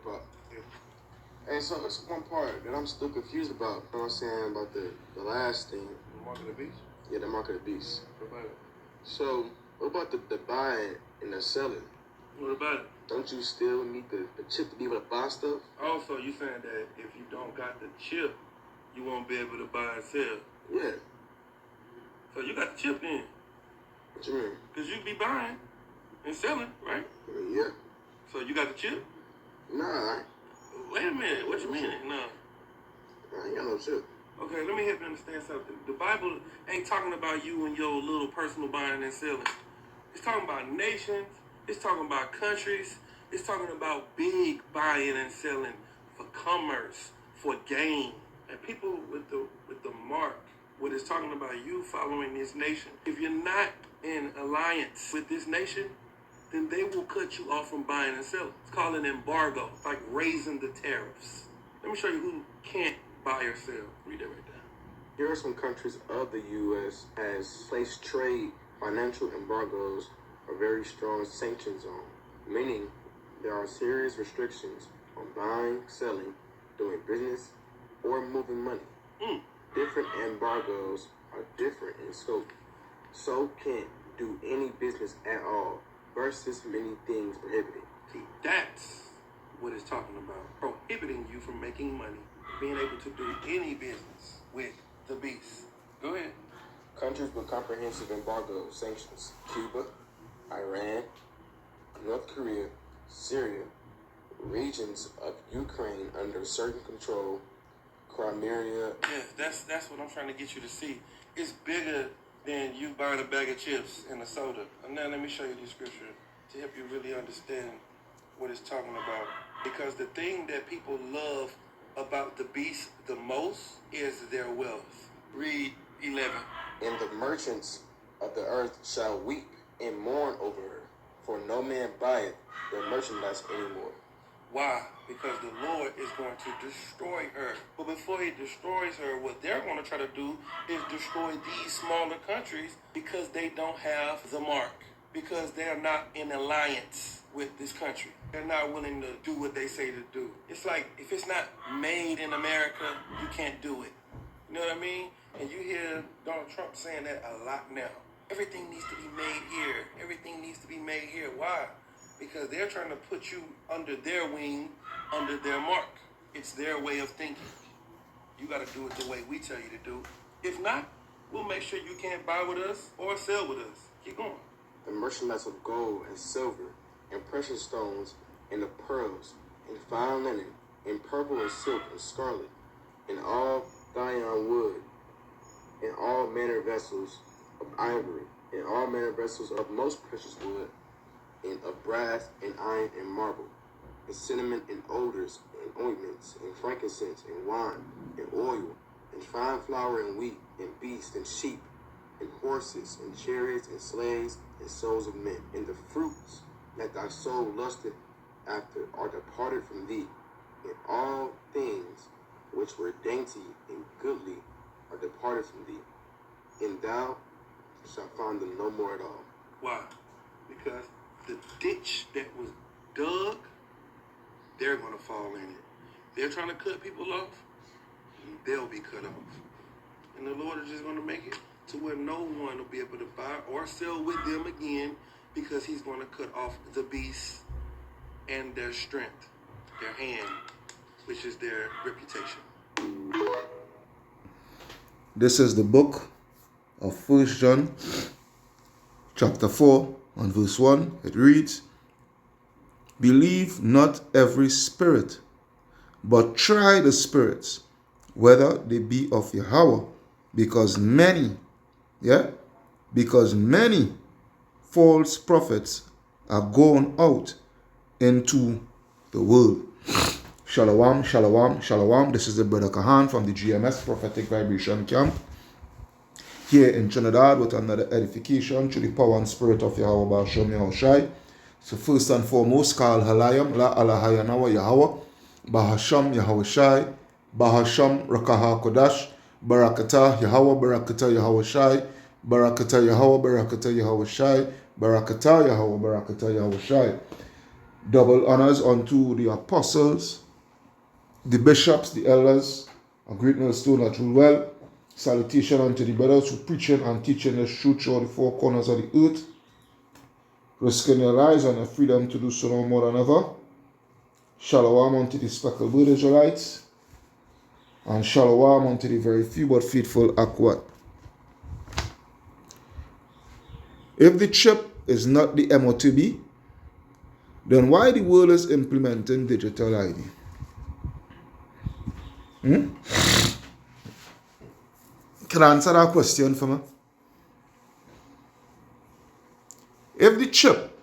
about. Hey, so that's one part that I'm still confused about. You know what I'm saying about the last thing. The mark of the beast? Yeah, the mark of the beast. What about it? So, what about the buying and the selling? What about it? Don't you still need the chip to be able to buy stuff? Also, you saying that if you don't got the chip, you won't be able to buy and sell. Yeah. So you got the chip then. What you mean? Because you be buying and selling, right? I mean, yeah. So you got the chip? Nah, Wait a minute. What you mean? No. I ain't got no chip. Okay, let me help you understand something. The Bible ain't talking about you and your little personal buying and selling. It's talking about nations. It's talking about countries. It's talking about big buying and selling for commerce, for gain. And people with the mark, what it's talking about you following this nation. If you're not in alliance with this nation, then they will cut you off from buying and selling. It's called an embargo. It's like raising the tariffs. Let me show you who can't buy or sell. Read that right there. Here are some countries of the U.S. has placed trade, financial embargoes, or very strong sanctions on, meaning there are serious restrictions on buying, selling, doing business, or moving money. Different embargoes are different in scope. So can't do any business at all versus many things prohibited. See, that's what it's talking about. Prohibiting you from making money, being able to do any business with the beast. Go ahead. Countries with comprehensive embargo sanctions: Cuba, Iran, North Korea, Syria, regions of Ukraine under certain control, Crimea. Yes, that's what I'm trying to get you to see. It's bigger than you buying a bag of chips and a soda. And now let me show you the scripture to help you really understand what it's talking about. Because the thing that people love about the beast the most is their wealth. Read 11. And the merchants of the earth shall weep and mourn over her, for no man buyeth their merchandise anymore. Why? Because the Lord is going to destroy her. But before he destroys her, what they're going to try to do is destroy these smaller countries because they don't have the mark. Because they're not in alliance with this country. They're not willing to do what they say to do. It's like, if it's not made in America, you can't do it. You know what I mean? And you hear Donald Trump saying that a lot now. Everything needs to be made here. Everything needs to be made here. Why? Because they're trying to put you under their wing, under their mark. It's their way of thinking. You got to do it the way we tell you to do. If not, we'll make sure you can't buy with us or sell with us. Keep going. The merchandise of gold and silver, and precious stones, and of pearls, and fine linen, and purple and silk and scarlet, and all thyine wood, and all manner vessels of ivory, and all manner vessels of most precious wood, and of brass and iron and marble, and cinnamon and odors and ointments and frankincense and wine and oil and fine flour and wheat and beasts and sheep and horses and chariots and sleighs and souls of men. And the fruits that thy soul lusteth after are departed from thee, and all things which were dainty and goodly are departed from thee, and thou shalt find them no more at all. Why? Because the ditch that was dug, they're going to fall in it. They're trying to cut people off, they'll be cut off. And the Lord is just going to make it to where no one will be able to buy or sell with them again, because he's going to cut off the beast and their strength, their hand, which is their reputation. This is the book of 1 John chapter 4 and verse 1. It reads, "Believe not every spirit, but try the spirits, whether they be of Yahweh, because many false prophets are gone out into the world." Shalom, shalom, shalom. This is the Brother Kahan from the GMS Prophetic Vibration Camp here in Trinidad with another edification through the power and spirit of Yahweh Ba'ashem Yahushai. So first and foremost, Kal Halayam, La Alahayanawa Yahweh, Bahasham Yahushai, Bahasham Rakaha Kodash, Barakatah Yahweh, Barakatah Yahushai, Barakatah Yahweh, Barakatah Yahushai, Barakatah Yahweh, Barakatah Yahushai. Double honors unto the apostles, the bishops, the elders, a great millstone that rule well. Salutation unto the brothers who preaching and teaching the truth throughout the four corners of the earth, risking their lives and their freedom to do so no more than ever. Shalom unto the speckled bird Israelites, and shalom unto the very few but faithful Akwat. If the chip is not the M.O.T.B, then why the world is implementing digital ID? Can I answer that question for me? If the chip,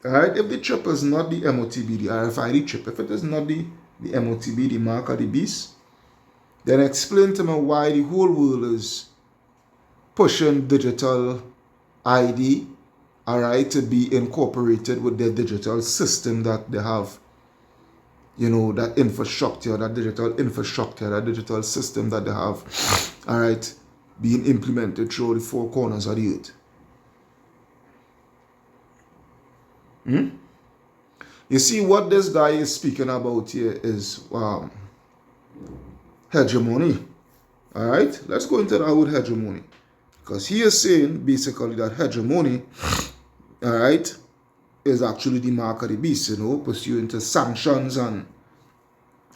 alright, if the chip is not the M.O.T.B, the RFID chip, if it is not the M.O.T.B, the mark of the beast, then explain to me why the whole world is pushing digital ID, alright, to be incorporated with their digital system that they have. You know, that infrastructure, that digital infrastructure, that digital system that they have, alright, being implemented through the four corners of the earth. You see, what this guy is speaking about here is hegemony. Alright, let's go into that word hegemony. Because he is saying basically that hegemony, alright, is actually the mark of the beast, you know, pursuant to sanctions and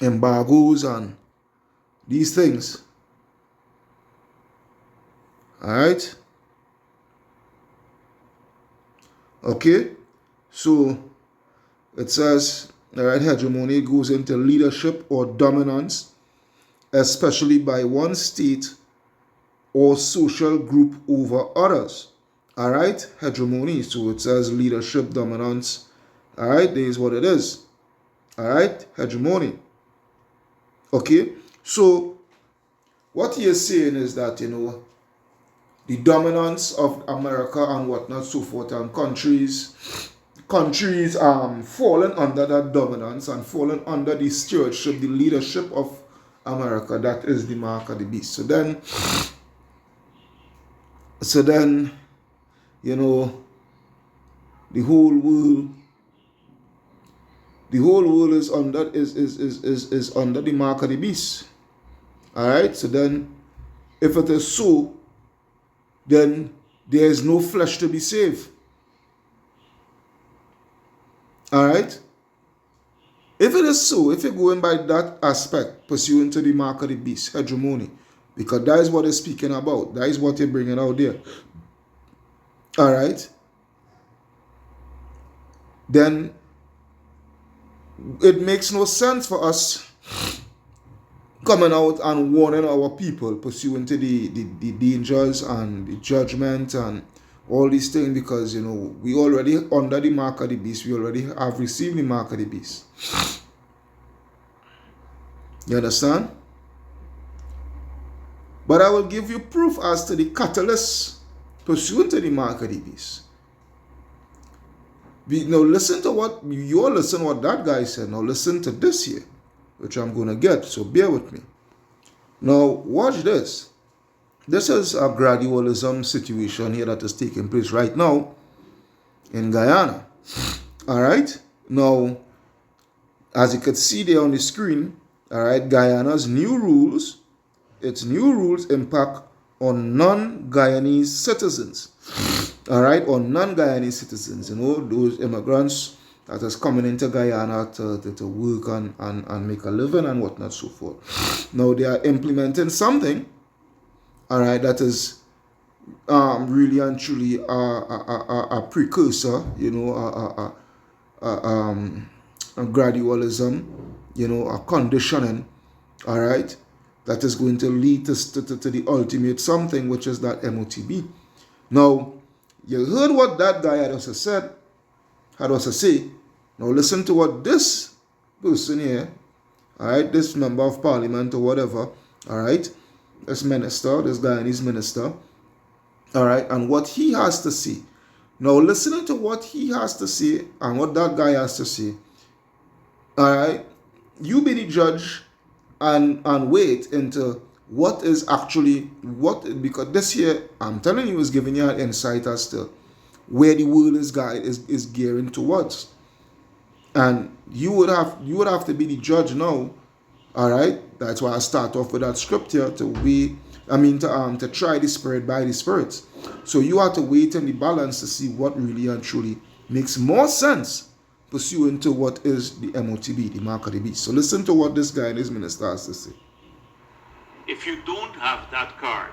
embargoes and these things. Alright. Okay. So it says, alright, hegemony goes into leadership or dominance, especially by one state or social group over others. Alright, hegemony. So it says leadership, dominance. Alright, there is what it is. Alright, hegemony. Okay, so what he is saying is that, you know, the dominance of America and whatnot, so forth, and countries falling under that dominance and falling under the stewardship, the leadership of America, that is the mark of the beast. So then, you know, the whole world is under is under the mark of the beast. Alright, so then if it is so, then there is no flesh to be saved. Alright? If it is so, if you're going by that aspect, pursuant to the mark of the beast, hegemony, because that is what it's speaking about, that is what you're bringing out there. Alright? Then it makes no sense for us coming out and warning our people pursuant to the dangers and the judgment and all these things, because, you know, we already under the mark of the beast, we already have received the mark of the beast. You understand? But I will give you proof as to the catalyst pursuant to the mark of the beast. Now listen to what that guy said. Now listen to this here, which I'm going to get, so bear with me. Now watch this. This is a gradualism situation here that is taking place right now in Guyana. Alright, now as you can see there on the screen, alright, Guyana's new rules, its new rules impact on non-Guyanese citizens. Alright, on non-Guyanese citizens, you know, those immigrants that is coming into Guyana to work and make a living and whatnot, so forth. Now they are implementing something, alright, that is really and truly a precursor, you know, a gradualism, you know, a conditioning, alright, that is going to lead to the ultimate something, which is that M.O.T.B. Now, you heard what that guy had also say. Now listen to what this person here, alright, this member of parliament or whatever, alright, this minister, this Guyanese minister, alright, and what he has to say. Now listening to what he has to say and what that guy has to say, alright, you be the judge and wait into what is actually what, because this here, I'm telling you, is giving you an insight as to where the world is gearing towards. And you would have to be the judge now. All right, that's why I start off with that scripture to try the spirit by the spirits. So you have to wait in the balance to see what really and truly makes more sense pursuant to what is the M.O.T.B, the mark of the beast. So listen to what this guy and his minister has to say. If you don't have that card,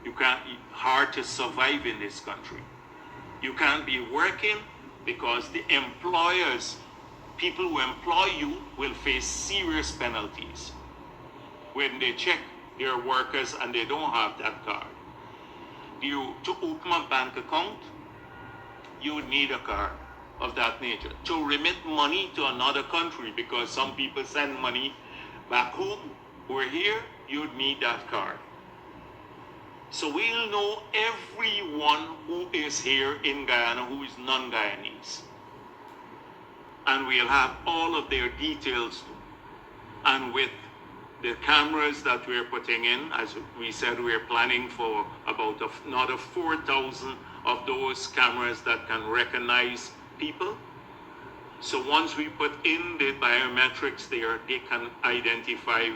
you can't, hard to survive in this country. You can't be working because the employers, people who employ you, will face serious penalties when they check their workers and they don't have that card. To open a bank account, you would need a card of that nature. To remit money to another country, because some people send money back home, we're here, you would need that card. So we'll know everyone who is here in Guyana who is non-Guyanese. And we'll have all of their details. And with the cameras that we're putting in, as we said, we're planning for about another 4,000 of those cameras that can recognize people. So once we put in the biometrics there, they can identify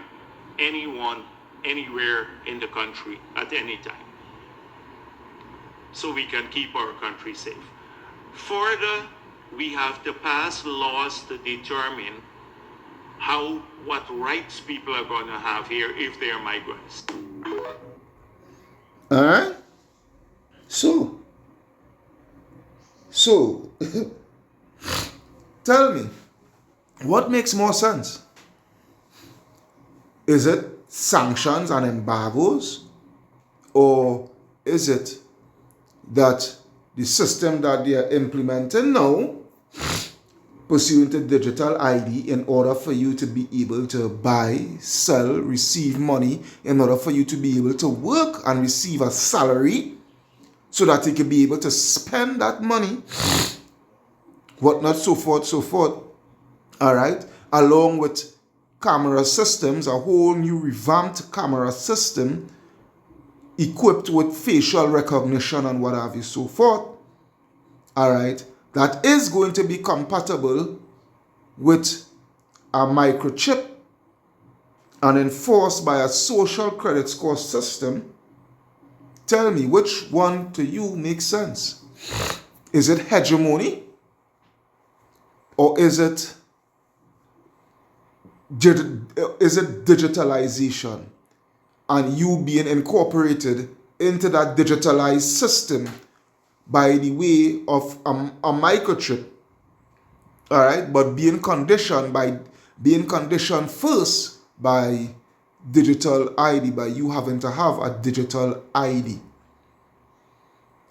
anyone, anywhere in the country at any time. So we can keep our country safe. Further, we have to pass laws to determine what rights people are going to have here if they are migrants. All right. So tell me, what makes more sense? Is it sanctions and embargoes, or is it that the system that they are implementing now, pursuant to digital ID, in order for you to be able to buy, sell, receive money, in order for you to be able to work and receive a salary, so that you can be able to spend that money, whatnot, so forth, all right, along with camera systems, a whole new revamped camera system equipped with facial recognition and what have you, so forth, all right, that is going to be compatible with a microchip and enforced by a social credit score system. Tell me, which one to you makes sense? Is it hegemony, or is it digitalization and you being incorporated into that digitalized system by the way of a microchip, all right, but being conditioned first by digital ID, by you having to have a digital ID,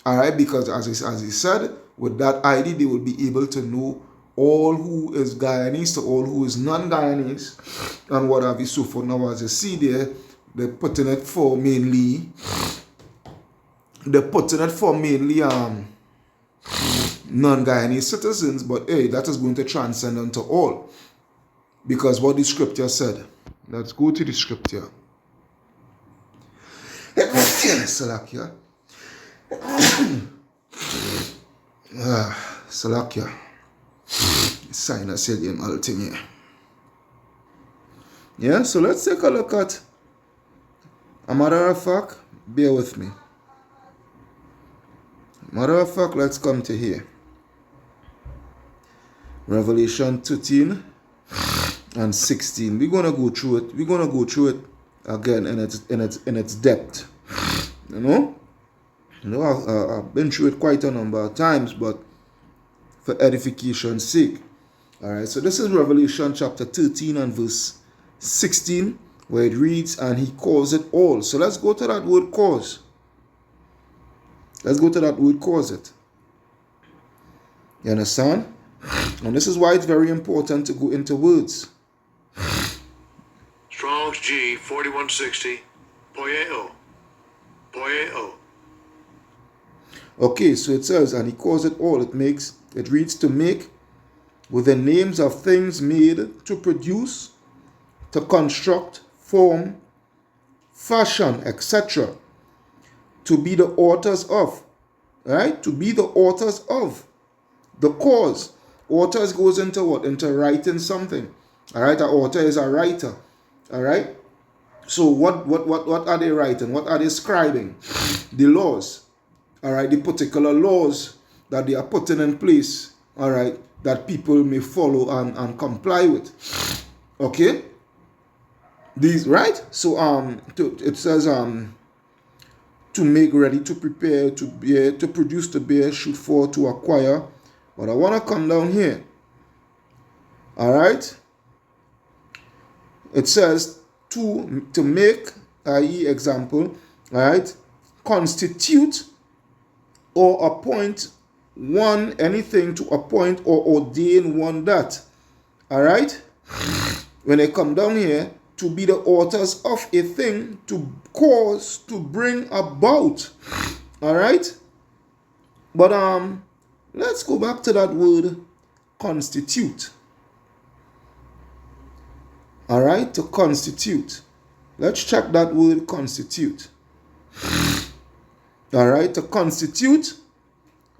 all right, because as he said, with that ID they will be able to know all who is Guyanese to all who is non-Guyanese and what have you, so for now, as you see there, they're putting it for mainly non-Guyanese citizens, but hey, that is going to transcend unto all, because what the scripture said. Let's go to the scripture. Salakia. Salakia. Sinus again, all thing here. Yeah, so let's take a look at a matter of fact. Bear with me. Matter of fact, let's come to here. Revelation 13 and 16. We're gonna go through it. We're gonna go through it again in its depth. You know, I've been through it quite a number of times, but for edification's sake. All right. So this is Revelation chapter 13 and verse 16, where it reads, "And he calls it all." So let's go to that word "cause." Let's go to that word "cause it." You understand? And this is why it's very important to go into words. Strong's G 4160. Poyeo. Poyeo. Okay, so it says, and he calls it all. It reads to make, with the names of things made, to produce, to construct, form, fashion, etc. To be the authors of, right? To be the authors of, the cause, Authors goes into what? Into writing something. All right, an author is a writer. All right. So what are they writing? What are they scribing? The laws. All right, the particular laws that they are putting in place. All right, that people may follow and comply with. Okay. These right. So it says to make ready, to prepare, to bear, to produce, to bear, shoot for, to acquire. But I want to come down here. All right. It says to make, i.e. example, all right, constitute or appoint one anything, to appoint or ordain one that. All right. When I come down here, to be the authors of a thing, to cause, to bring about. All right. But let's go back to that word constitute. All right, to constitute. Let's check that word constitute. All right, to constitute.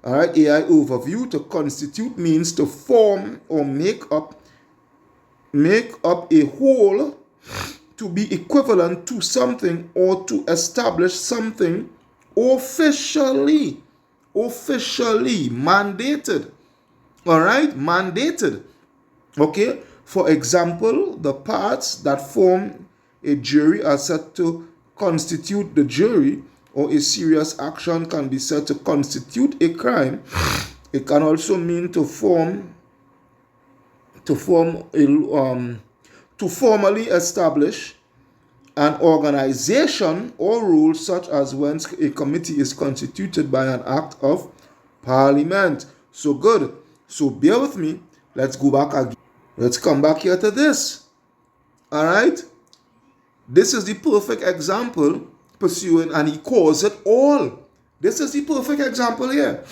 All right, AI overview. To constitute means to form or make up a whole, to be equivalent to something, or to establish something officially. Officially mandated. All right, mandated. Okay. For example, the parts that form a jury are said to constitute the jury, or a serious action can be said to constitute a crime. It can also mean to formally establish an organization or rule, such as when a committee is constituted by an act of parliament. So good. So bear with me. Let's go back again. Let's come back here to this. All right. This is the perfect example pursuing, and he calls it all. This is the perfect example here.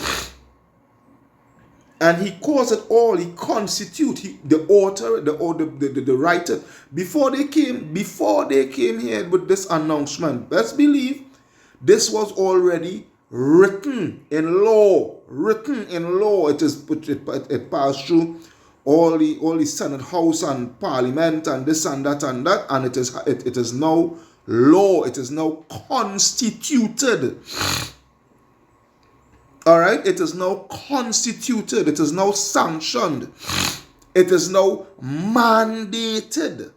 And he calls it all. He constitute the author, the writer. Before they came here with this announcement, let's believe this was already written in law. Written in law. It passed through all the Senate House and Parliament and this and that, and it is now law. It is now constituted. All right, it is now constituted. It is now sanctioned. It is now mandated.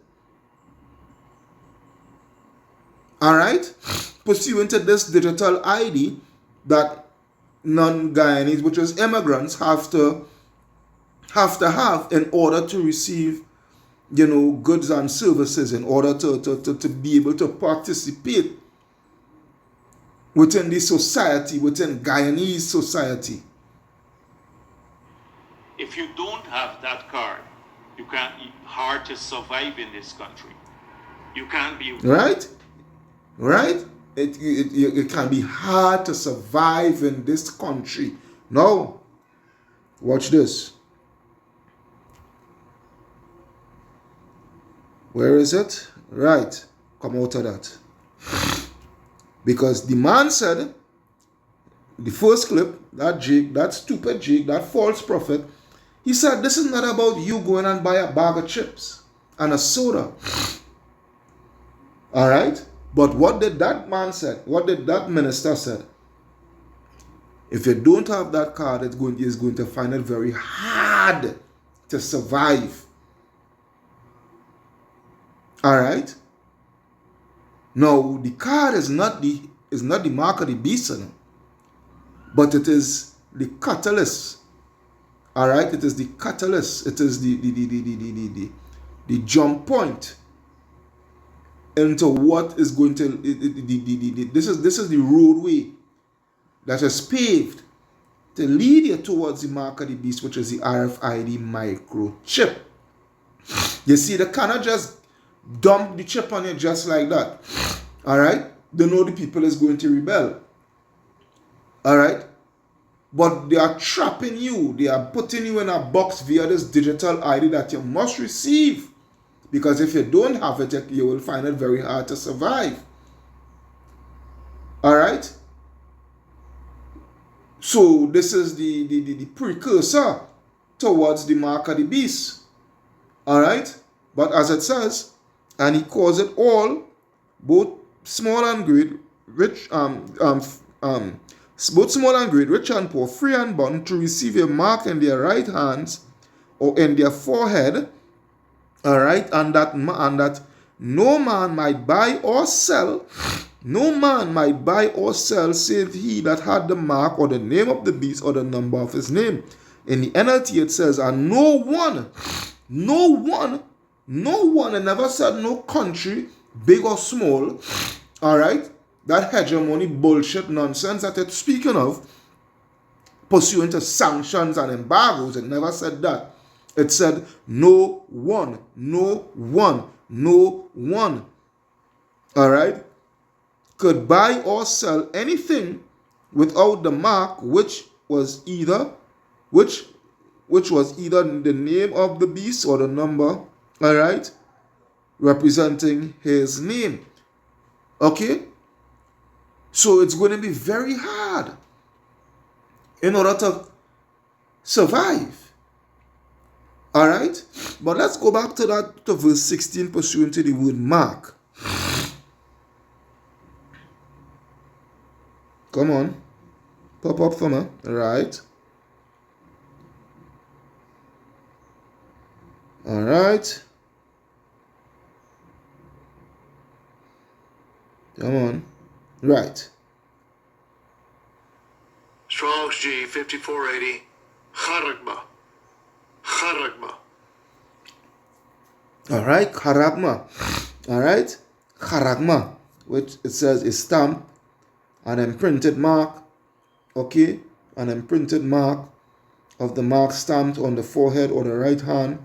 All right, pursuant to this digital ID that non-Guyanese, which is immigrants, have to have in order to receive, goods and services, in order to be able to participate within the society, within Guyanese society. If you don't have that card, you can't. Hard to survive in this country. You can't be right. It can be hard to survive in this country. No, watch this. Where is it? Right, come out of that. Because the man said, the first clip, that stupid Jake, that false prophet, he said, this is not about you going and buy a bag of chips and a soda. All right? But what did that man say? What did that minister say? If you don't have that card, it's going to find it very hard to survive. All right? No, the card is not the mark of the beast, but it is the catalyst. All right, it is the catalyst. It is the jump point into what is going to. This is the roadway that is paved to lead you towards the mark of the beast, which is the RFID microchip. You see, they cannot just dump the chip on you just like that. All right, they know the people is going to rebel. All right. But they are trapping you. They are putting you in a box via this digital ID that you must receive. Because if you don't have it, you will find it very hard to survive. All right? So this is the precursor towards the mark of the beast. All right? But as it says, and he calls it all, both small and great, both small and great, rich and poor, free and bond, to receive a mark in their right hands or in their forehead. All right, and that no man might buy or sell, no man might buy or sell, save he that had the mark or the name of the beast or the number of his name. In the NLT it says, and no one, it never said no country, big or small, all right, that hegemony bullshit nonsense that it's speaking of, pursuant to sanctions and embargoes, it never said that. It said no one, all right, could buy or sell anything without the mark, which was either the name of the beast or the number, all right, representing his name. Okay? So it's going to be very hard in order to survive. All right? But let's go back to that, to verse 16, pursuant to the word mark. Come on. Pop up for me. All right. All right. Come on. Right. Strong's G 5480. Charagma. All right. Charagma. All right. Charagma, which it says is stamp, an imprinted mark. Okay. An imprinted mark of the mark stamped on the forehead or the right hand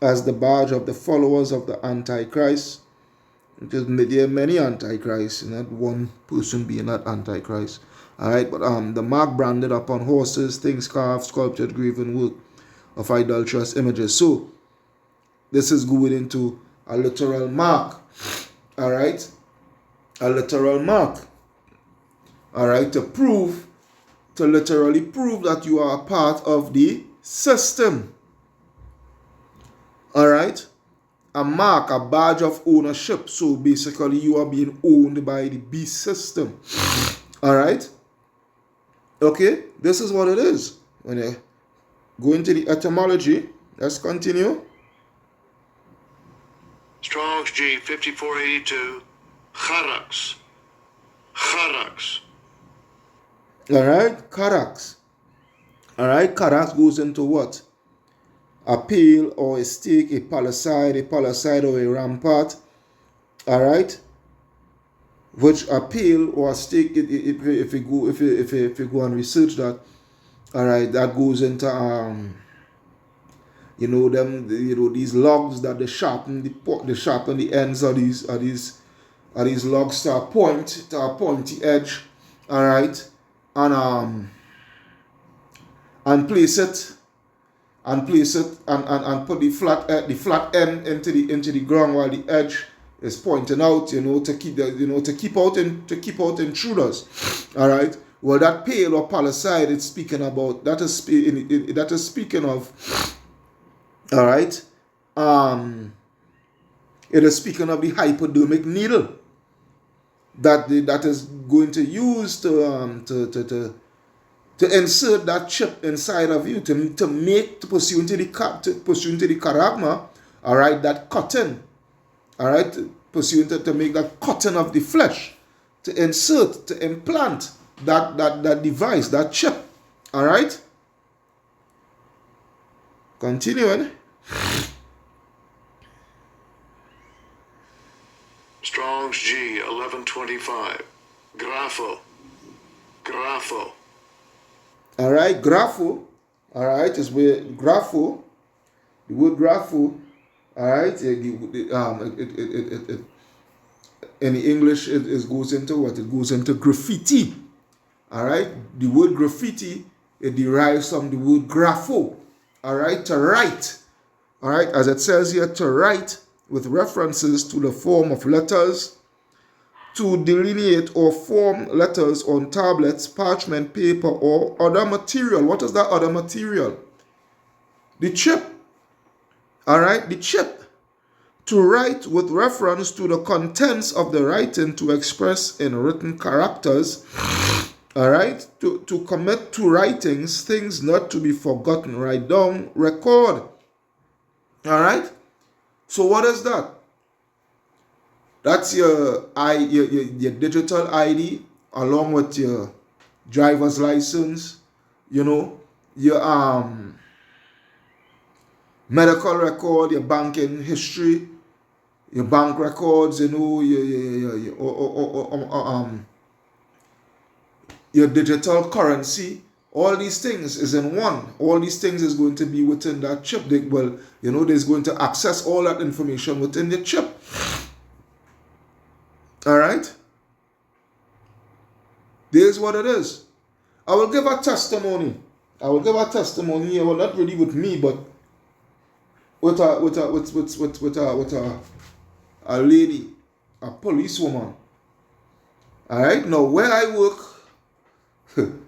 as the badge of the followers of the Antichrist. Because there are many Antichrists, not one person being that Antichrist. Alright, but the mark branded upon horses, things carved, sculptured, graven work of idolatrous images. So, this is going into a literal mark. Alright? A literal mark. Alright, to literally prove that you are a part of the system. Alright? A mark, a badge of ownership. So basically you are being owned by the beast system. Alright? Okay? This is what it is. When you go into the etymology, let's continue. Strong's G 5482. Charax. Alright? Charax. Alright? Charax goes into what? A pale or a stake, a palisade or a rampart. Alright? Which a pale or a stake, if you go and research that, alright, that goes into these logs that they sharpen the ends of these logs to a pointy edge, alright, and place it and put the flat end into the ground while the edge is pointing out, to keep out intruders. All right. Well, that pale or palisade it's speaking about, that is speaking of. All right. It is speaking of the hypodermic needle that is going to use to insert that chip inside of you to pursue into the charagma, all right, that cotton, all right, pursue to make that cotton of the flesh, to insert, to implant that device, that chip, all right. Continuing. Strong's G 1125. Grapho. All right, grapho. All right, is where grapho. The word grapho. All right, in English it goes into what? It goes into graffiti. All right, the word graffiti, it derives from the word grapho. All right, to write. All right, as it says here, to write with references to the form of letters, to delineate or form letters on tablets, parchment, paper, or other material. What is that other material? the chip, all right, the chip to write with reference to the contents of the writing to express in written characters, all right, to commit to writings things not to be forgotten, write down, record, all right. So what is that? That's your digital ID along with your driver's license, you know, your medical record, your banking history, your bank records, you know, your digital currency. All these things is in one. All these things is going to be within that chip. There's going to access all that information within the chip. All right. There's what it is. I will give a testimony. Well, not really with me, but with a lady, a policewoman. All right. Now, where I work, and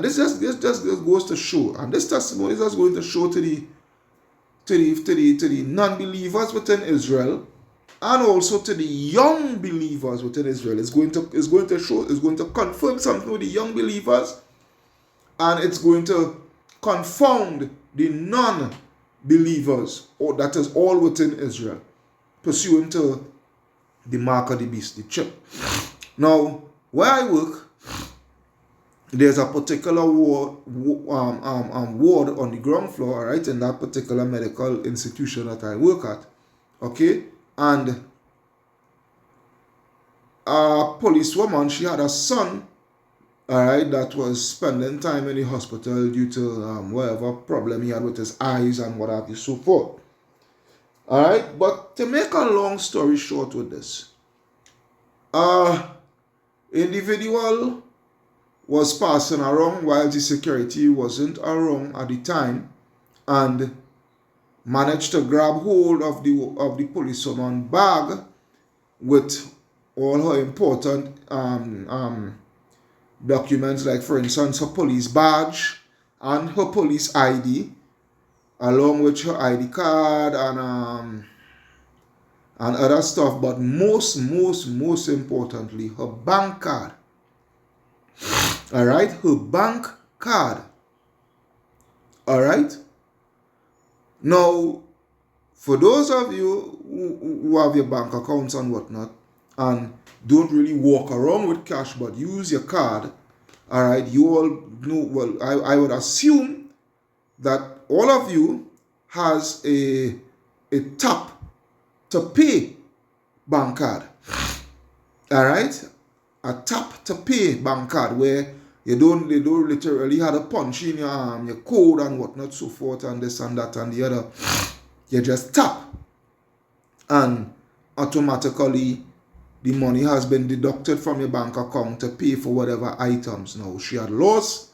this just goes to show, and this testimony is just going to show to the non-believers within Israel, and also to the young believers within Israel. It's going to confirm something with the young believers, and it's going to confound the non-believers, or that is all within Israel, pursuant to the mark of the beast, the chip. Now, where I work, there's a particular ward on the ground floor, right, in that particular medical institution that I work at, okay, and a policewoman, she had a son, all right, that was spending time in the hospital due to whatever problem he had with his eyes and what have you, so forth. All right, but to make a long story short with this, individual was passing around while the security wasn't around at the time, and managed to grab hold of the policewoman bag with all her important documents, like for instance her police badge and her police ID, along with her ID card and other stuff, but most importantly, her bank card. All right, her bank card. All right. Now, for those of you who have your bank accounts and whatnot, and don't really walk around with cash but use your card, all right, you all know, well, I would assume that all of you has a tap to pay bank card. All right, a tap to pay bank card where they don't literally have a punch in your code and whatnot, so forth, and this and that and the other. You just tap, and automatically the money has been deducted from your bank account to pay for whatever items. Now, she had lost.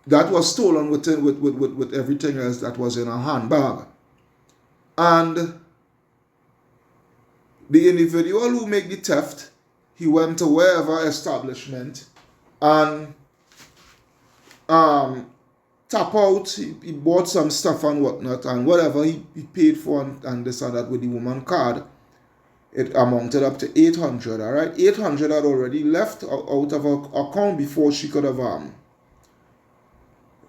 That was stolen with everything else that was in her handbag. And the individual who made the theft, he went to wherever establishment and tap out, he bought some stuff and whatnot, and whatever he paid for and this and that with the woman card, it amounted up to 800, all right? 800 had already left out of her account before she could have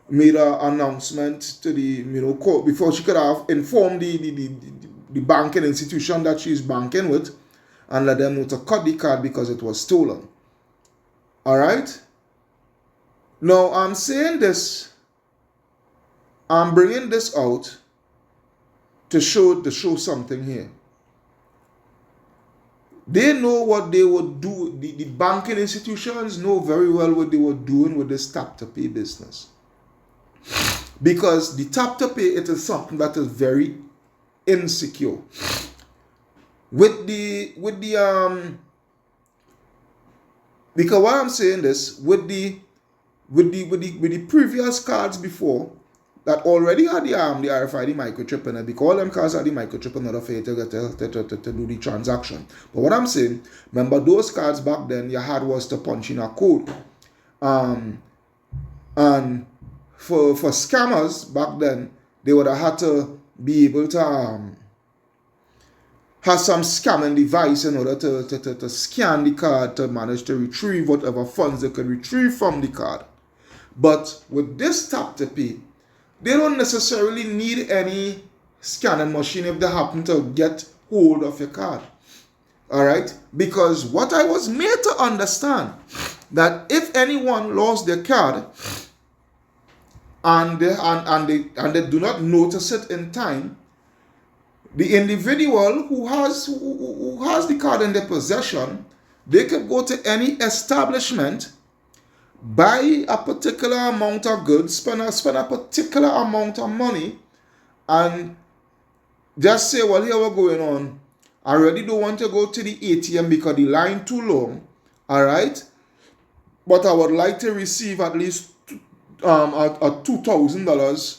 made an announcement to the, court, before she could have informed the banking institution that she's banking with and let them know to cut the card because it was stolen. All right? Now, I'm saying this, I'm bringing this out to show something here. They know what they would do. The banking institutions know very well what they were doing with this tap to pay business. Because the tap to pay, it is something that is very insecure. Because why I'm saying this, with the previous cards before that already had the RFID microchip in it, because all them cards had the microchip in order for you to do the transaction. But what I'm saying, remember those cards back then you had was to punch in a code. And for scammers back then, they would have had to be able to have some scamming device in order to scan the card to manage to retrieve whatever funds they could retrieve from the card. But with this tap to pay, they don't necessarily need any scanning machine if they happen to get hold of your card. All right? Because what I was made to understand, that if anyone lost their card and they do not notice it in time, the individual who has the card in their possession, they could go to any establishment, buy a particular amount of goods, spend a particular amount of money, and just say, well, here we're going on. I really don't want to go to the ATM because the line too long. All right? But I would like to receive at least a $2,000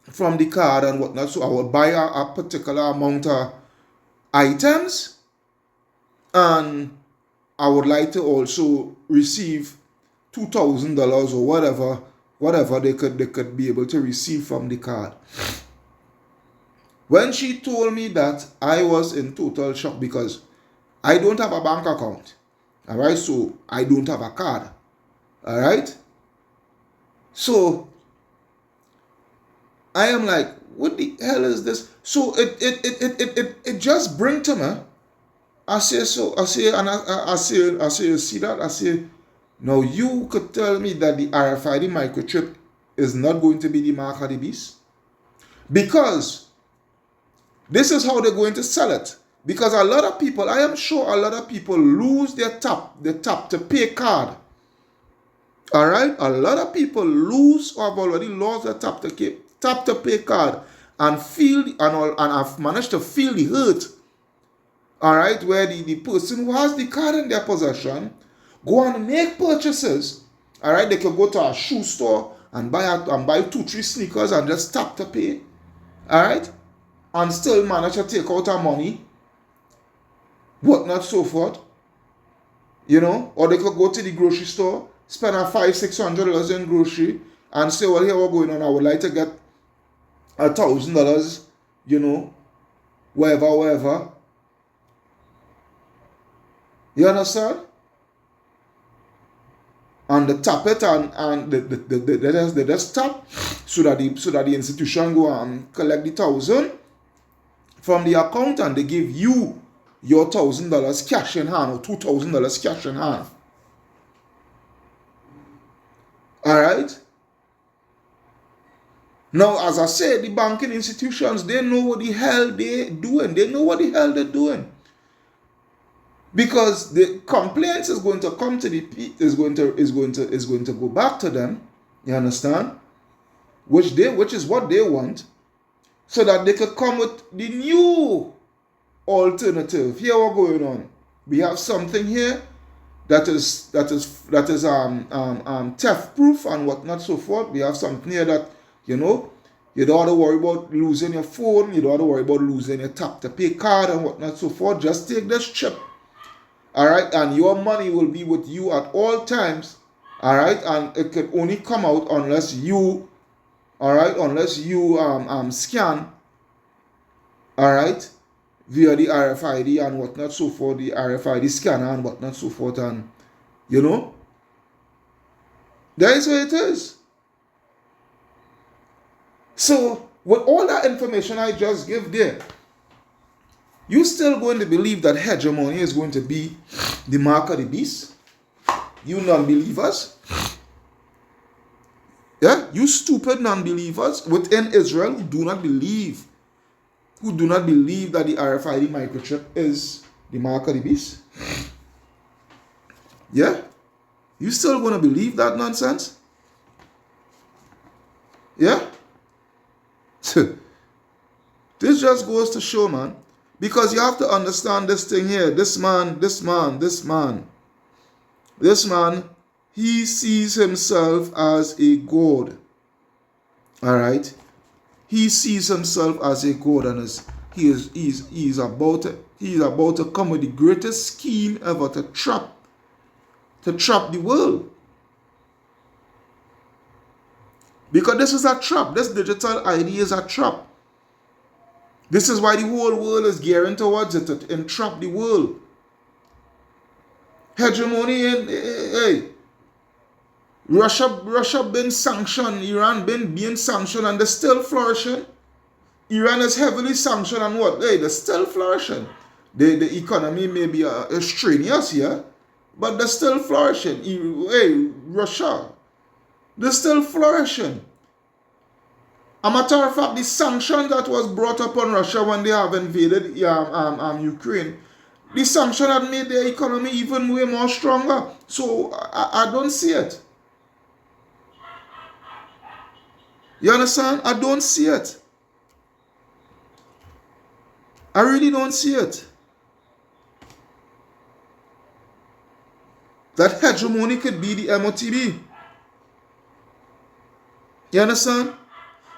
from the card and whatnot. So I would buy a particular amount of items, and I would like to also receive $2,000 or whatever they could be able to receive from the card. When she told me that, I was in total shock because I don't have a bank account. All right, so I don't have a card. All right, so I am like, what the hell is this? So it just bring to me. I say, you see that? I say, now you could tell me that the RFID microchip is not going to be the mark of the beast? Because this is how they're going to sell it. Because a lot of people, I am sure a lot of people lose their tap to pay card. All right? A lot of people lose or have already lost their tap to pay card and have managed to feel the hurt. All right? Where the person who has the card in their possession go and make purchases. All right? They can go to a shoe store and buy 2-3 sneakers and just tap to pay. All right? And still manage to take out our money, whatnot, so forth. You know, or they could go to the grocery store, spend $500-$600 in grocery, and say, well, here we're going on. I would like to get $1,000, you know, wherever. You understand? And they tap it and they just tap so that the institution go and collect the 1,000 from the account, and they give you your $1,000 cash in hand or $2,000 cash in hand. All right. Now, as I said, the banking institutions, they know what the hell they're doing. They know what the hell they're doing. Because the complaints is going to come to is going to go back to them. You understand? Which is what they want, so that they could come with the new alternative. Here we're going on. We have something here that is theft proof and whatnot, so forth. We have something here that, you know, you don't have to worry about losing your phone, you don't have to worry about losing your tap to pay card and whatnot, so forth. Just take this chip. All right, and your money will be with you at all times. All right, and it can only come out unless you, all right, scan, all right, via the RFID and whatnot, so forth, the RFID scanner and whatnot, so forth, and you know, that is what it is. So, with all that information I just give there, you still going to believe that hegemony is going to be the mark of the beast? You non-believers? Yeah, you stupid non-believers within Israel who do not believe that the RFID microchip is the mark of the beast. Yeah? You still going to believe that nonsense? Yeah? This just goes to show, man. Because you have to understand this thing here. This man, he sees himself as a god. Alright? He sees himself as a god, and he's about to come with the greatest scheme ever to trap the world. Because this is a trap. This digital ID is a trap. This is why the whole world is gearing towards it to entrap the world. Hegemony in, hey, Russia been sanctioned, Iran been being sanctioned, and they're still flourishing. Iran is heavily sanctioned, and what? Hey, they're still flourishing. The economy may be strenuous here, but they're still flourishing. Hey, Russia, they're still flourishing. A matter of fact, the sanction that was brought upon Russia when they have invaded Ukraine, the sanction had made their economy even way more stronger. So I don't see it. You understand? I don't see it. I really don't see it. That hegemony could be the M.O.T.B. You understand?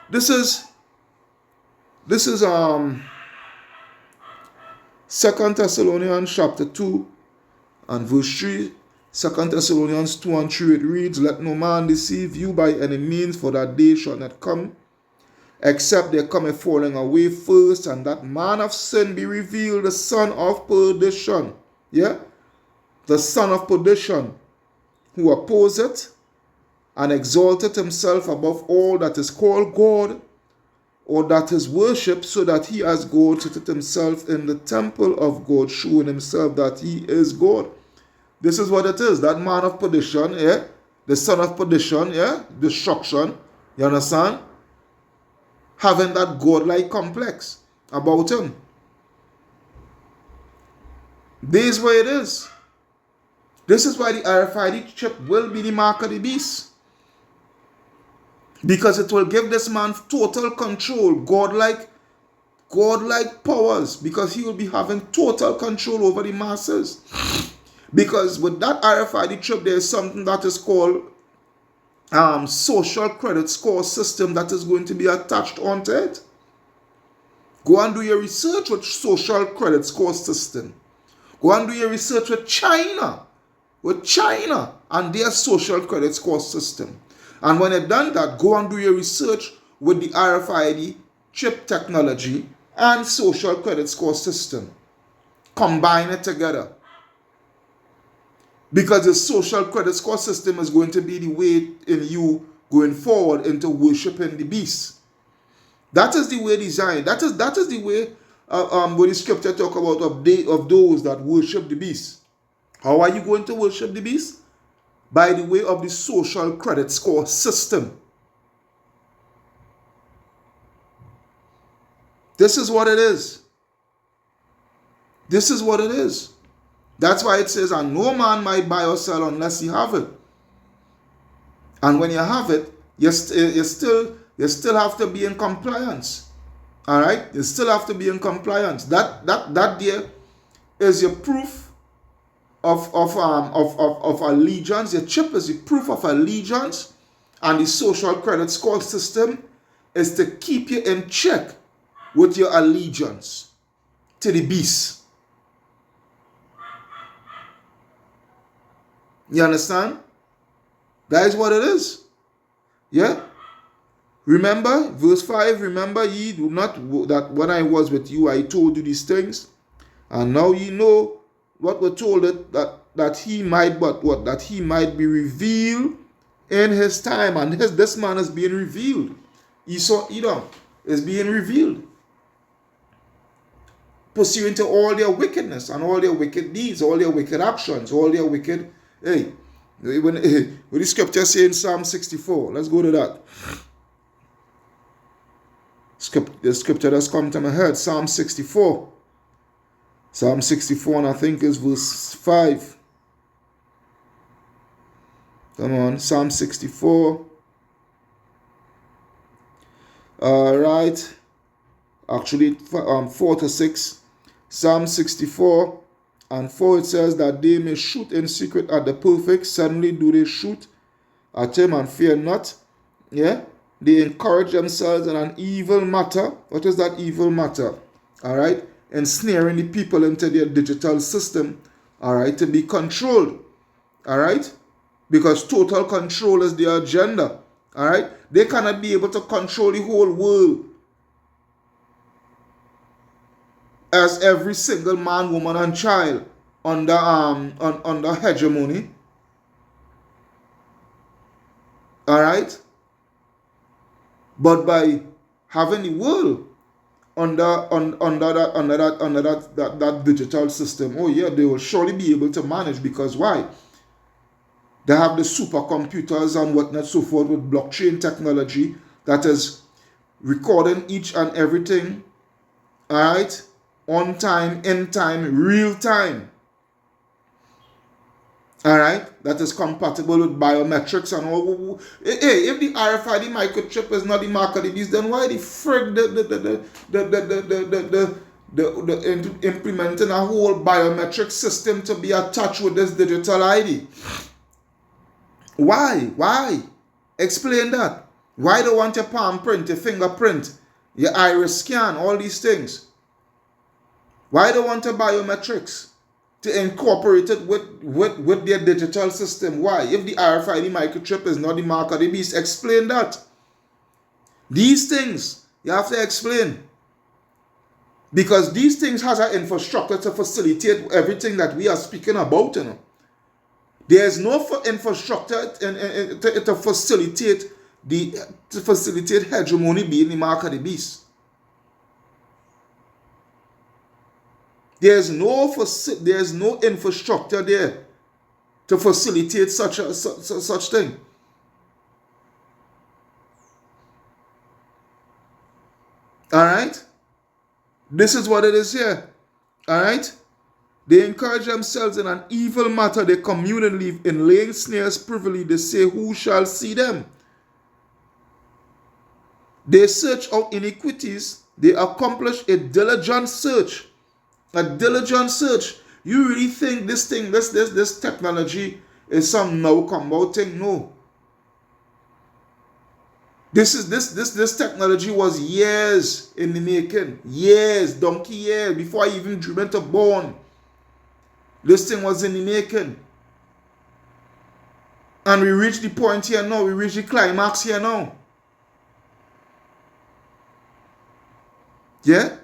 This is 2 Thessalonians chapter 2 and verse 3. 2 Thessalonians 2 and 3, it reads, "Let no man deceive you by any means, for that day shall not come, except there come a falling away first, and that man of sin be revealed, the son of perdition." Yeah? The son of perdition, who opposeth and exalteth himself above all that is called God, or that is worshipped, so that he as God sitteth himself in the temple of God, showing himself that he is God. This is what it is. That man of perdition, yeah? The son of perdition, yeah? Destruction. You understand? Having that godlike complex about him. This is where it is. This is why the RFID chip will be the mark of the beast. Because it will give this man total control, godlike powers, because he will be having total control over the masses. Because with that RFID chip, there is something that is called social credit score system that is going to be attached onto it. Go and do your research with social credit score system. Go and do your research with China and their social credit score system. And when you've done that, go and do your research with the RFID chip technology and social credit score system. Combine it together. Because the social credit score system is going to be the way in you going forward into worshiping the beast. That is the way designed. That is the way when the scripture talk about of those that worship the beast. How are you going to worship the beast? By the way of the social credit score system. This is what it is. This is what it is. That's why it says, and no man might buy or sell unless he have it. And when you have it, you still have to be in compliance. All right? You still have to be in compliance. That there is your proof of allegiance. Your chip is the proof of allegiance, and the social credit score system is to keep you in check with your allegiance to the beast. You understand? That is what it is. Yeah? Remember, verse 5, remember ye do not, that when I was with you, I told you these things, and now ye know what we're told it, that he might, but what? That he might be revealed in his time. And this man is being revealed. Edom is being revealed. Pursuant to all their wickedness and all their wicked deeds, all their wicked actions, all their wicked... Hey, when the scripture say in Psalm 64, let's go to that. The scripture that's come to my head, Psalm 64. Psalm 64, and I think is verse 5. Come on, Psalm 64. Right. Actually, 4 to 6. Psalm 64 and 4, it says that they may shoot in secret at the perfect. Suddenly do they shoot at him and fear not. Yeah. They encourage themselves in an evil matter. What is that evil matter? All right. Ensnaring the people into their digital system. All right. To be controlled. All right. Because total control is their agenda. All right? They cannot be able to control the whole world as every single man, woman, and child under hegemony. All right? But by having the world under that digital system, oh yeah, they will surely be able to manage, because why? They have the supercomputers and whatnot, so forth, with blockchain technology that is recording each and everything, all right, on time, in time, real time. All right, that is compatible with biometrics and all. Hey, if the RFID microchip is not the mark of the beast, then why the frig implementing a whole biometric system to be attached with this digital ID? Why? Explain that. Why do you want your palm print, your fingerprint, your iris scan, all these things? Why do you want your biometrics to incorporate it with their digital system? Why? If the RFID microchip is not the mark of the beast, explain that. These things you have to explain, because these things has an infrastructure to facilitate everything that we are speaking about. You know, there is no infrastructure to facilitate hegemony being the mark of the beast. There's no infrastructure there to facilitate such thing. All right? This is what it is here. All right? They encourage themselves in an evil matter. They commune and live in laying snares privily. They say, who shall see them? They search out iniquities. They accomplish a diligent search. A diligent search. You really think this technology is some now come out thing? No. This technology was years in the making. Years, donkey years, before I even dreamed into born. This thing was in the making. And we reached the point here now. We reached the climax here now. Yeah?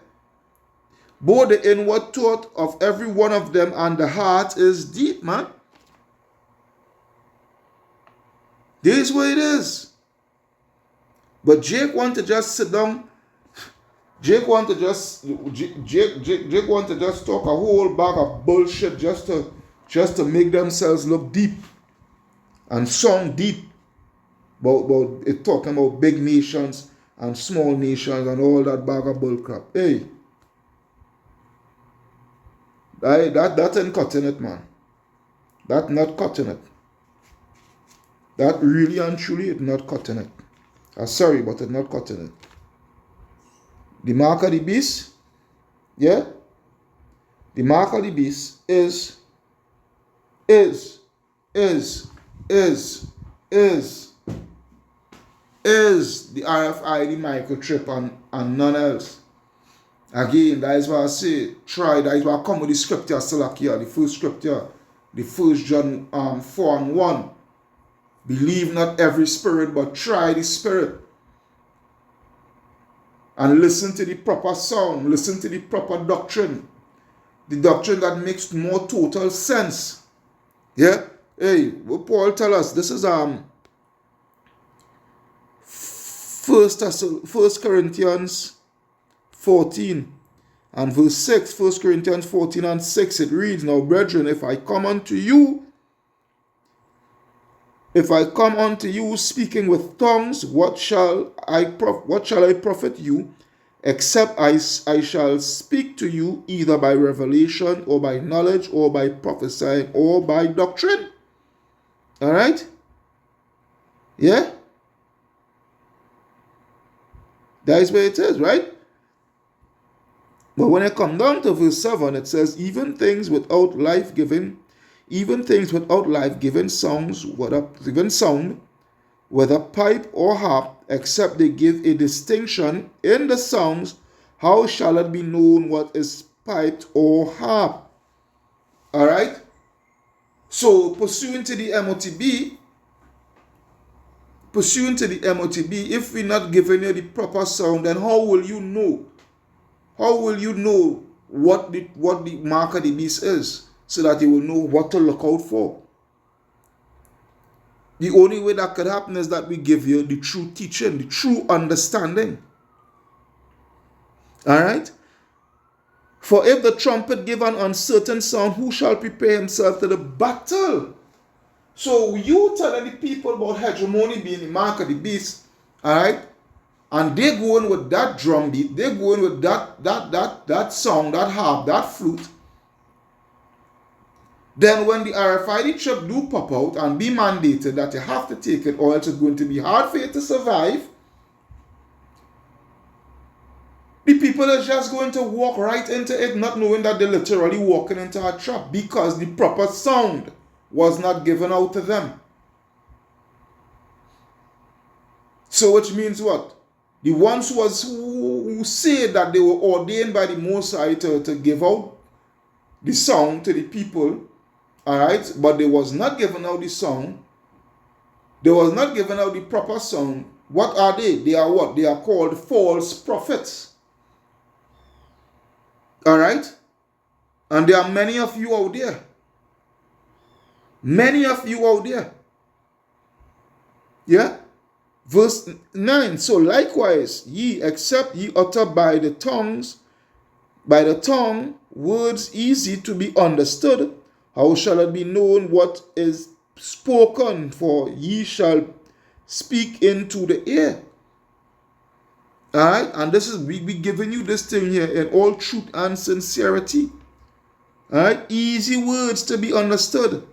Both the inward thought of every one of them and the heart is deep, man. This is what it is. But Jake want to just sit down. Jake want to just talk a whole bag of bullshit just to make themselves look deep and sound deep. About it, talking about big nations and small nations and all that bag of bullcrap. Hey. That ain't cutting it, man. That not cutting it. That really and truly is not cutting it. I'm sorry, but it's not cutting it. The mark of the beast, yeah? The mark of the beast is the RFID microchip and none else. Again, that is why I say, that is why I come with the scripture still here, the first scripture, the 1 John 4:1. Believe not every spirit, but try the spirit. And listen to the proper sound, listen to the proper doctrine. The doctrine that makes more total sense. Yeah? Hey, what Paul tell us? This is 1 Corinthians 14 and verse 6. 1 Corinthians 14 and 6, it reads, now brethren, if I come unto you speaking with tongues, what shall I profit you, except I shall speak to you either by revelation or by knowledge or by prophesying or by doctrine? All right? Yeah? That is where it is, right? But when it comes down to verse 7, it says, even things without life-giving sound, whether pipe or harp, except they give a distinction in the sounds, how shall it be known what is piped or harp? All right? So, pursuant to the M.O.T.B, pursuant to the M.O.T.B, if we're not giving you the proper sound, then how will you know? How will you know what the mark of the beast is, so that you will know what to look out for? The only way that could happen is that we give you the true teaching, the true understanding. Alright? For if the trumpet give an uncertain sound, who shall prepare himself to the battle? So you telling the people about hegemony being the mark of the beast, alright? And they going with that drum beat, they going with that song, that harp, that flute. Then when the RFID chip do pop out and be mandated that you have to take it or else it's going to be hard for you to survive, the people are just going to walk right into it, not knowing that they're literally walking into a trap because the proper sound was not given out to them. So which means what? The ones who say that they were ordained by the Most High to give out the song to the people, alright, but they was not given out the song, they was not given out the proper song. What are they? They are what? They are called false prophets. Alright? And there are many of you out there. Many of you out there. Yeah? Verse 9. So likewise, ye, except ye utter by the tongue, words easy to be understood, how shall it be known what is spoken? For ye shall speak into the ear. Alright? And this is, we giving you this thing here in all truth and sincerity. Alright? Easy words to be understood.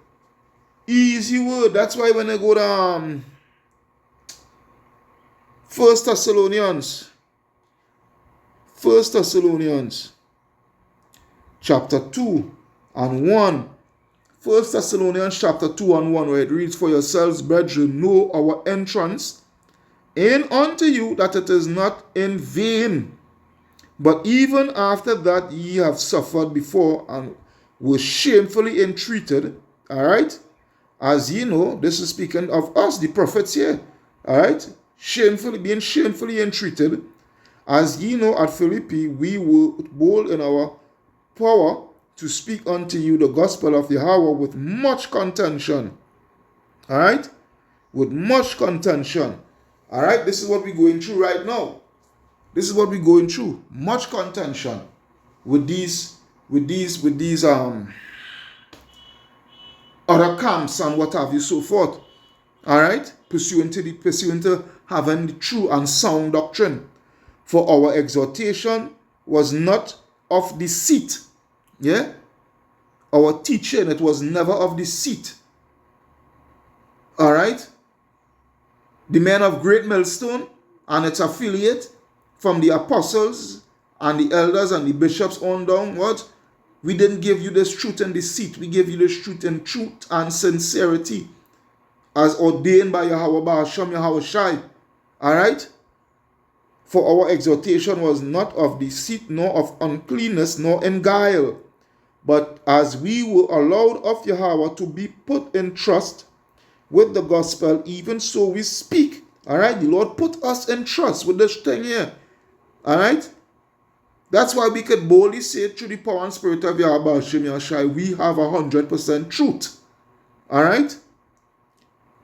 Easy word. That's why when I go to 1 Thessalonians chapter 2 and 1. 1 Thessalonians chapter 2 and 1, where it reads, For yourselves, brethren, know our entrance in unto you, that it is not in vain. But even after that ye have suffered before and were shamefully entreated. Alright? As ye know, this is speaking of us, the prophets here. Alright? Being shamefully entreated. As ye know, at Philippi we were bold in our power to speak unto you the gospel of Yahweh with much contention. Alright? With much contention. Alright? This is what we're going through right now. This is what we're going through. Much contention with these other camps and what have you, so forth. Alright? Pursuant to having the true and sound doctrine. For our exhortation was not of deceit. Yeah? Our teaching, it was never of deceit. Alright? The men of Great Millstone and its affiliate from the apostles and the elders and the bishops on down, what? We didn't give you this truth and deceit. We gave you this truth and sincerity as ordained by Yahweh Ba'asham Yahweh Shai. Alright? For our exhortation was not of deceit, nor of uncleanness, nor in guile. But as we were allowed of Yahweh to be put in trust with the gospel, even so we speak. Alright? The Lord put us in trust with this thing here. Alright? That's why we could boldly say through the power and spirit of Yahweh Hashem Yahshai, we have 100% truth. Alright?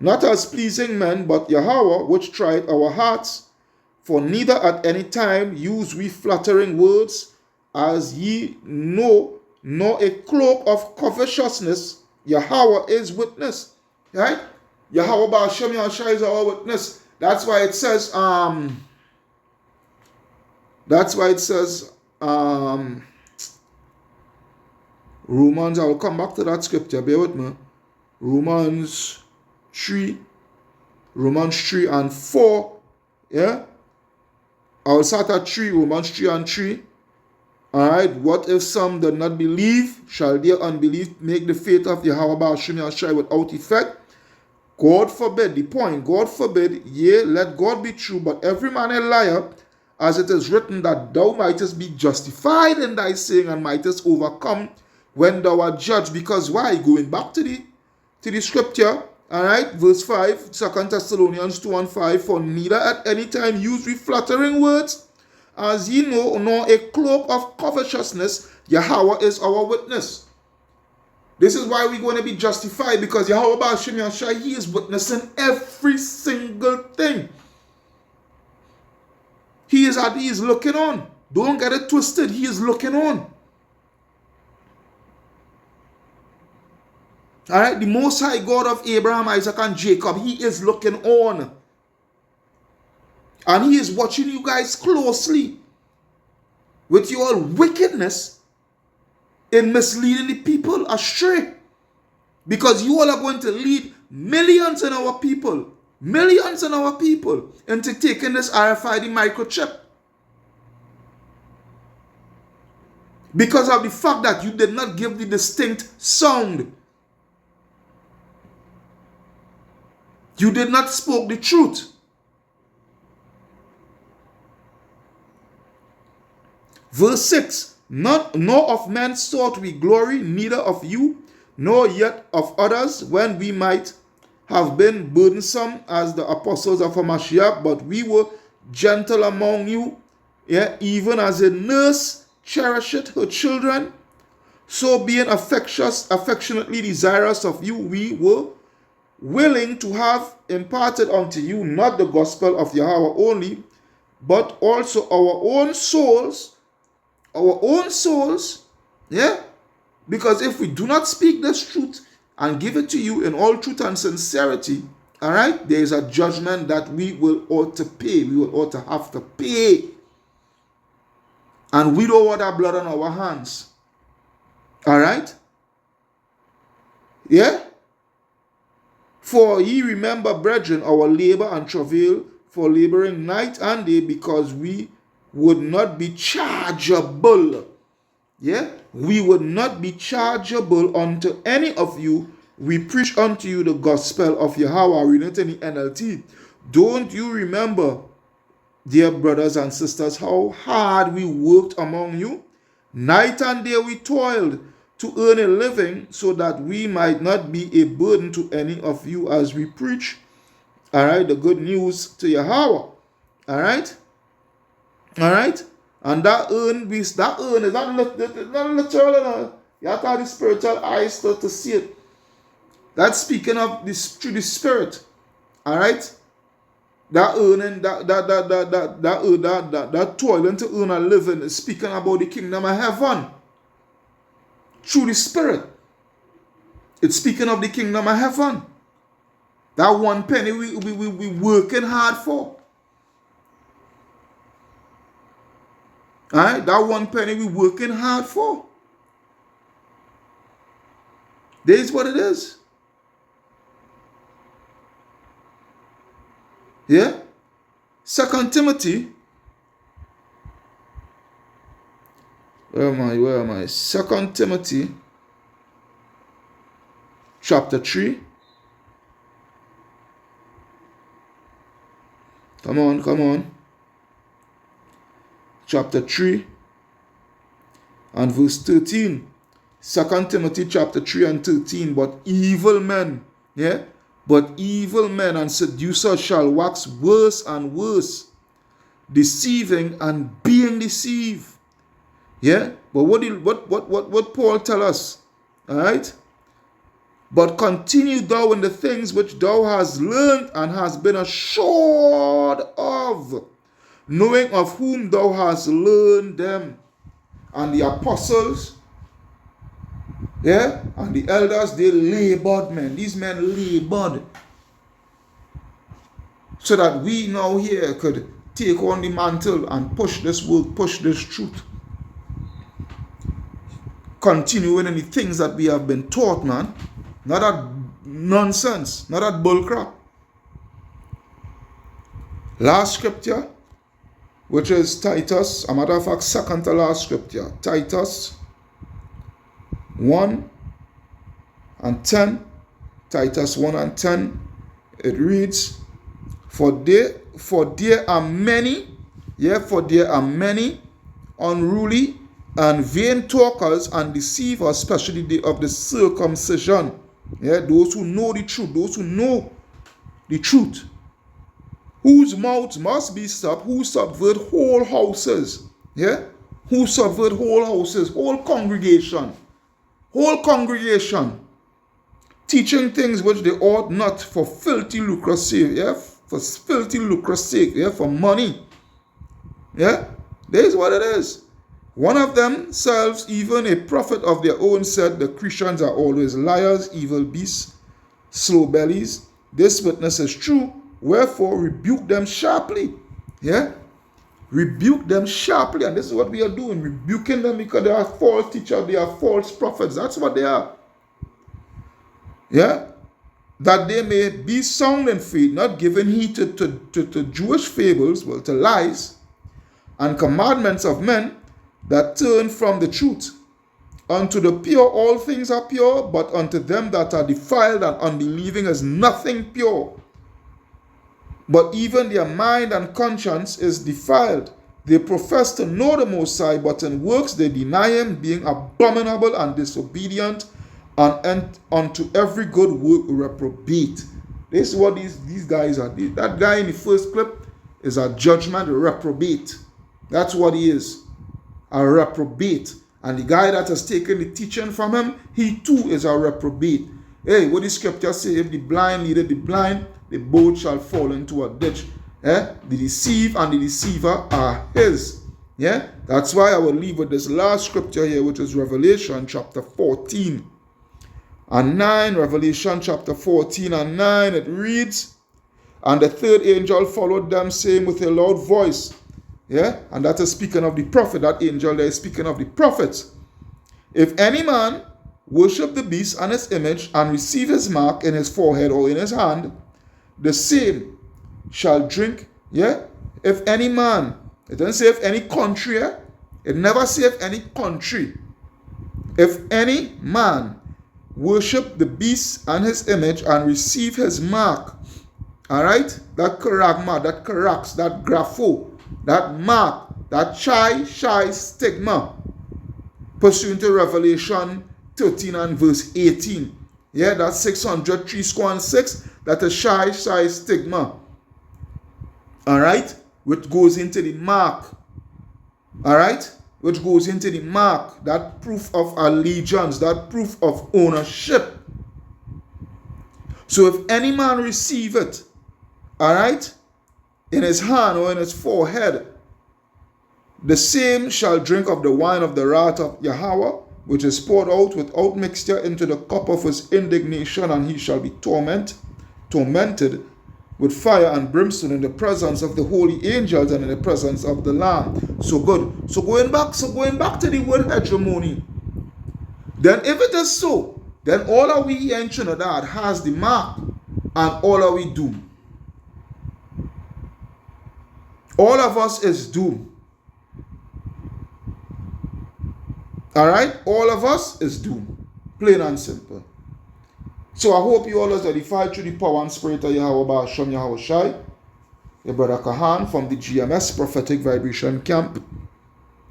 Not as pleasing men, but Yahweh, which tried our hearts. For neither at any time use we flattering words, as ye know, nor a cloak of covetousness. Yahweh is witness. Right? Yahweh Ba'asham Yahshai is our witness. That's why it says, Romans, I will come back to that scripture, bear with me. Romans 3 and 4, yeah? I will start at 3, Romans 3 and 3. Alright, what if some do not believe? Shall their unbelief make the faith of Yahweh Ba'asham Yahshai without effect? God forbid, the point, God forbid, yea, let God be true, but every man a liar, as it is written, that thou mightest be justified in thy saying, and mightest overcome when thou art judged. Because why? Going back to the scripture, Alright, verse 5, 2 Thessalonians 2 and 5, for neither at any time use we flattering words, as ye know, nor a cloak of covetousness. Yahweh is our witness. This is why we're going to be justified, because Yahweh Ba'ashim Yashai, he is witnessing every single thing. He is looking on. Don't get it twisted. He is looking on. Alright, the Most High God of Abraham, Isaac, and Jacob, he is looking on. And he is watching you guys closely with your wickedness in misleading the people astray. Because you all are going to lead millions in our people into taking this RFID microchip. Because of the fact that you did not give the distinct sound. You did not spoke the truth. Verse 6, nor of men sought we glory, neither of you, nor yet of others, when we might have been burdensome as the apostles of Hamashiach, but we were gentle among you, even as a nurse cherisheth her children, so being affectionately desirous of you, we were willing to have imparted unto you not the gospel of Yahweh only, but also our own souls, because if we do not speak this truth and give it to you in all truth and sincerity, all right, there is a judgment that we will ought to pay. We will ought to have to pay. And we don't want our blood on our hands. All right? Yeah? For ye remember, brethren, our labor and travail for laboring night and day, because we would not be chargeable. Yeah? We would not be chargeable unto any of you. We preach unto you the gospel of Yahweh. Read it in the NLT. Don't you remember, dear brothers and sisters, how hard we worked among you? Night and day we toiled to earn a living, so that we might not be a burden to any of you as we preach, all right, the good news to Yahweh. All right? And that earn is not literal. You have to have the spiritual eyes to see it. That's speaking of this through the spirit. All right? That earning, that toiling to earn a living is speaking about the kingdom of heaven. Through the spirit. It's speaking of the kingdom of heaven. That 1 penny we working hard for. Alright? That 1 penny we working hard for. This is what it is. Yeah? 2 Timothy. Where am I? 2 Timothy chapter 3. Come on. Chapter 3 and verse 13. 2 Timothy chapter 3 and 13. But evil men and seducers shall wax worse and worse, deceiving and being deceived. Yeah, but what Paul tell us? All right. But continue thou in the things which thou hast learned and hast been assured of, knowing of whom thou hast learned them. And the apostles, and the elders, they labored, man. These men labored, so that we now here could take on the mantle and push this work, push this truth. Continuing in the things that we have been taught, man. Not that nonsense, not that bullcrap. Last scripture, which is Titus, a matter of fact, second to last scripture, Titus 1 and 10. Titus 1 and 10, it reads, For there are many unruly and vain talkers and deceivers, especially the of the circumcision. Yeah, those who know the truth, those who know the truth, whose mouths must be stopped, who subvert whole houses. Yeah, who subvert whole houses, whole congregation, teaching things which they ought not for filthy lucre's sake. Yeah, for filthy lucre's sake. Yeah, for money. Yeah, this is what it is. One of themselves, even a prophet of their own, said the Christians are always liars, evil beasts, slow bellies. This witness is true. Wherefore rebuke them sharply. Yeah, rebuke them sharply, and this is what we are doing, rebuking them, because they are false teachers, they are false prophets. That's what they are. Yeah, that they may be sound in faith, not giving heed to Jewish fables, well, to lies and commandments of men that turn from the truth. Unto the pure all things are pure, but unto them that are defiled and unbelieving is nothing pure. But even their mind and conscience is defiled. They profess to know the Most High, but in works they deny him, being abominable and disobedient, and unto every good work reprobate. This is what these guys are. That guy in the first clip is a judgment reprobate. That's what he is, a reprobate. And the guy that has taken the teaching from him, he too is a reprobate. Hey, what the scripture say? If the blind leadeth the blind, the both shall fall into a ditch. The deceive and the deceiver are his. Yeah, that's why I will leave with this last scripture here, which is Revelation chapter 14 and 9. Revelation chapter 14 and 9, it reads, and the third angel followed them, saying with a loud voice, yeah, and that is speaking of the prophet. That angel there is speaking of the prophets. If any man worship the beast and his image, and receive his mark in his forehead or in his hand, the same shall drink. Yeah, if any man, it doesn't say if any country. Yeah? It never say if any country. If any man worship the beast and his image and receive his mark, all right, that charagma, that charax, that grapho, that mark, that shy stigma, pursuant to Revelation 13 and verse 18. Yeah, that's 603 square and 6. That is shy stigma. All right, which goes into the mark. All right, which goes into the mark, that proof of allegiance, that proof of ownership. So if any man receive it, all right, in his hand or in his forehead, the same shall drink of the wine of the wrath of Yahweh, which is poured out without mixture into the cup of his indignation, and he shall be tormented with fire and brimstone in the presence of the holy angels and in the presence of the Lamb. So good. So going back to the word hegemony. Then if it is so, then all of we here in Trinidad has the mark, and all of we doomed. All of us is doomed. Alright? All of us is doomed. Plain and simple. So I hope you all are edified through the power and spirit of Yahweh Ba'asham Yahweh Shai. Your brother Kahan from the GMS Prophetic Vibration Camp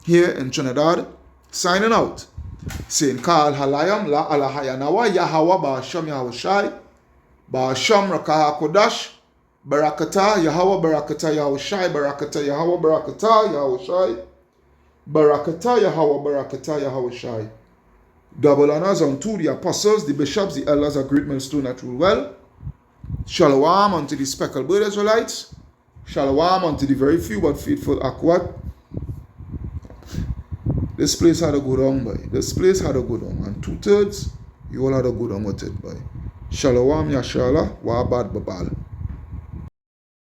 here in Trinidad. Signing out. Saying Kal Halayam La Alahayanawa Yahweh Ba'asham Yahweh Shai. Ba'asham Rakaha Kodash. Barakata Yahweh Barakata Yahweh Shai. Barakata Yahweh Barakata Yahweh Shai. Barakata Yahweh Barakata Yahweh Shai. Double honors unto the apostles, the bishops, the elders, a great millstone that rule well. Shalom unto the speckled bird Israelites. Shalom unto the very few but faithful Akwat. This place had a good on, boy. This place had a good on. And 2/3, you all had a good on with it, boy. Shalom Yashala, Wabad Babal.